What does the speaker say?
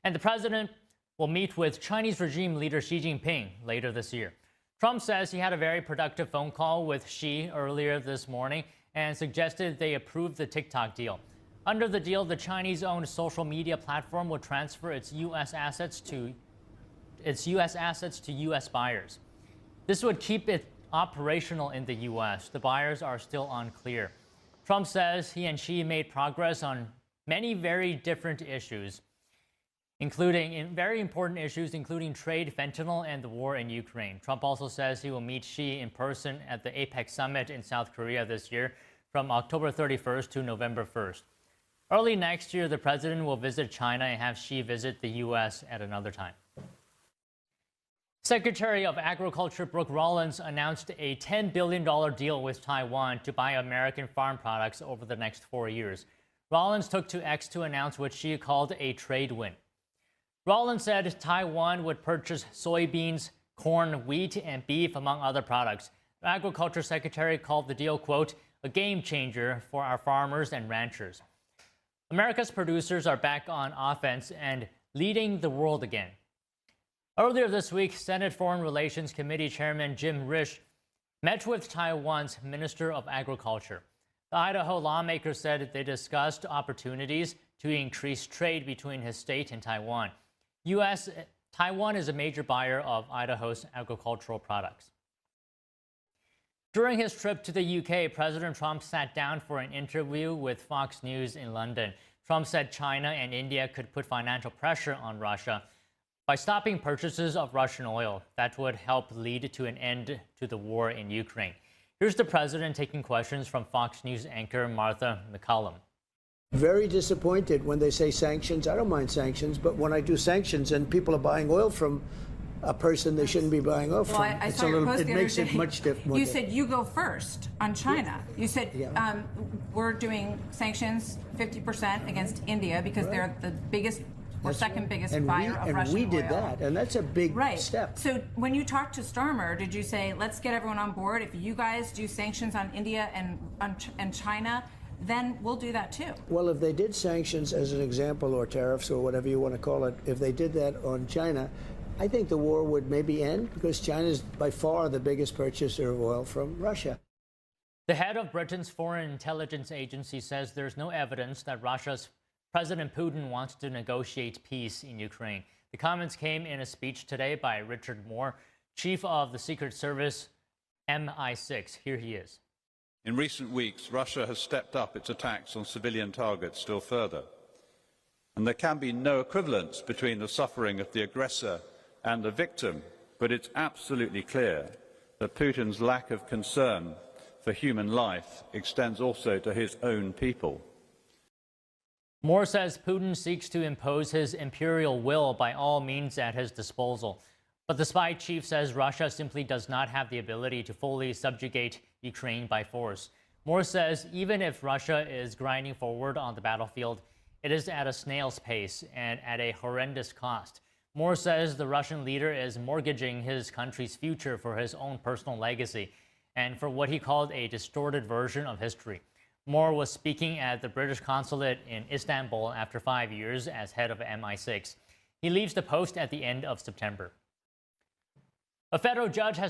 And the president will meet with Chinese regime leader Xi Jinping later this year. Trump says he had a very productive phone call with Xi earlier this morning and suggested they approve the TikTok deal. Under the deal, the Chinese-owned social media platform will transfer its U.S. assets to U.S. buyers. This would keep it operational in the U.S. The buyers are still unclear. Trump says he and Xi made progress on many very different issues, including very important issues, including trade, fentanyl, and the war in Ukraine. Trump also says he will meet Xi in person at the APEC summit in South Korea this year from October 31st to November 1st. Early next year, the president will visit China and have Xi visit the U.S. at another time. Secretary of Agriculture Brooke Rollins announced a $10 billion deal with Taiwan to buy American farm products over the next 4 years. Rollins took to X to announce what she called a trade win. Rollins said Taiwan would purchase soybeans, corn, wheat, and beef, among other products. The Agriculture Secretary called the deal, quote, a game changer for our farmers and ranchers. America's producers are back on offense and leading the world again. Earlier this week, Senate Foreign Relations Committee Chairman Jim Risch met with Taiwan's Minister of Agriculture. The Idaho lawmaker said they discussed opportunities to increase trade between his state and Taiwan. Taiwan is a major buyer of Idaho's agricultural products. During his trip to the UK, President Trump sat down for an interview with Fox News in London. Trump said China and India could put financial pressure on Russia by stopping purchases of Russian oil. That would help lead to an end to the war in Ukraine. Here's the president taking questions from Fox News anchor Martha McCallum. Very disappointed when they say sanctions. I don't mind sanctions, but when I do sanctions and people are buying oil from a person they shouldn't be buying oil from, I saw your post it makes it much different. You said you go first on China. Yeah. You said we're doing sanctions 50% against India because they're the biggest or second biggest buyer of Russian oil. And we did that, and that's a big step. So when you talked to Starmer, did you say, let's get everyone on board? If you guys do sanctions on India and China, then we'll do that too. Well, if they did sanctions as an example, or tariffs, or whatever you want to call it, if they did that on China, I think the war would maybe end because China is by far the biggest purchaser of oil from Russia. The head of Britain's Foreign Intelligence Agency says there's no evidence that Russia's President Putin wants to negotiate peace in Ukraine. The comments came in a speech today by Richard Moore, chief of the Secret Service MI6. Here he is. In recent weeks, Russia has stepped up its attacks on civilian targets still further. And there can be no equivalence between the suffering of the aggressor and the victim, but it's absolutely clear that Putin's lack of concern for human life extends also to his own people. Moore says Putin seeks to impose his imperial will by all means at his disposal. But the spy chief says Russia simply does not have the ability to fully subjugate Ukraine by force. Moore says even if Russia is grinding forward on the battlefield, it is at a snail's pace and at a horrendous cost. Moore says the Russian leader is mortgaging his country's future for his own personal legacy and for what he called a distorted version of history. Moore was speaking at the British consulate in Istanbul after 5 years as head of MI6. He leaves the post at the end of September. A federal judge has